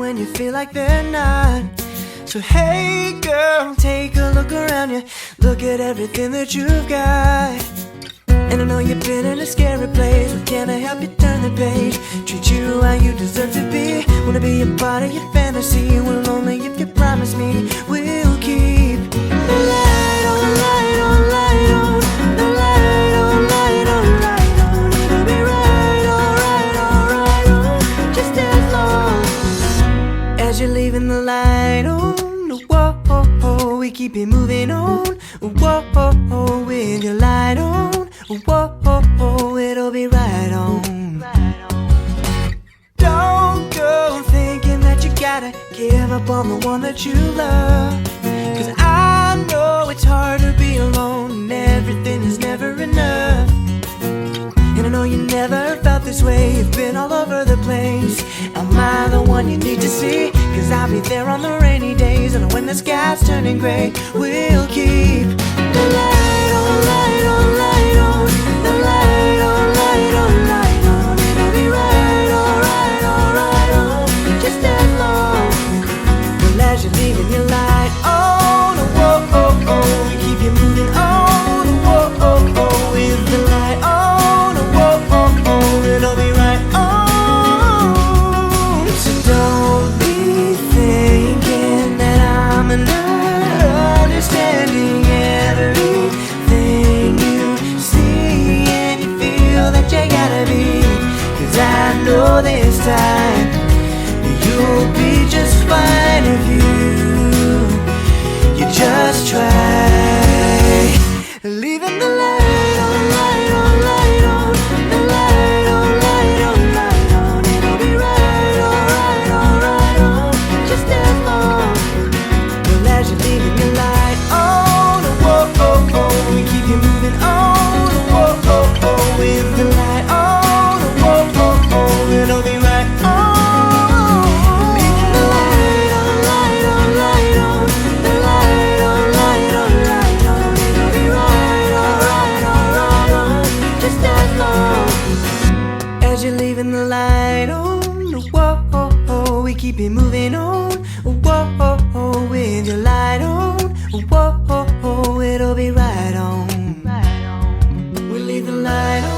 when you feel like they're not. So hey girl, take a look around you. Look at everything that you've got. And I know you've been in a scary place, but can I help you turn the page? Treat you how you deserve to be. Wanna be a part of your fantasy. Well, only if you promise me we'll keep the light on, light on, light on. The light on, light on, light on. It'll be right, alright, alright, on. Just as long as you're leaving the light on. Whoa, we keep it moving on. Whoa, with your light on. Whoa, it'll be right on. Don't go thinking that you gotta give up on the one that you love. Cause I know it's hard to be alone and everything is never enough. And I know you never felt this way, you've been all over the place. Am I the one you need to see? Cause I'll be there on the rainy days, and when the sky's turning gray, we'll keep the light on, light on, light on. The light on, light on, light on. It'll be right, alright, alright, on. Just as long well as you're leaving your light on. Whoa, we keep you moving on. Whoa, with the light on. Whoa, it'll be right on. So don't be thinking that I'm not understanding everything you see and you feel that you gotta be. Cause I know this time you'll be just fine if you just try. Leaving the light on, light on, light on. The light on, light on, light on. It'll be right, alright, alright, on. Just as long well as you're leaving your light on. Whoa, we keep you moving on. Whoa, with the light on. Whoa, it'll be right on. Leaving the light on, light on, light on. The light on, light on, light on. It'll be right, alright, alright, on. Just as long as you're leaving the light on. Whoa, we keep it moving on. Whoa, with your light on. Whoa, it'll be right on. We leave the light on.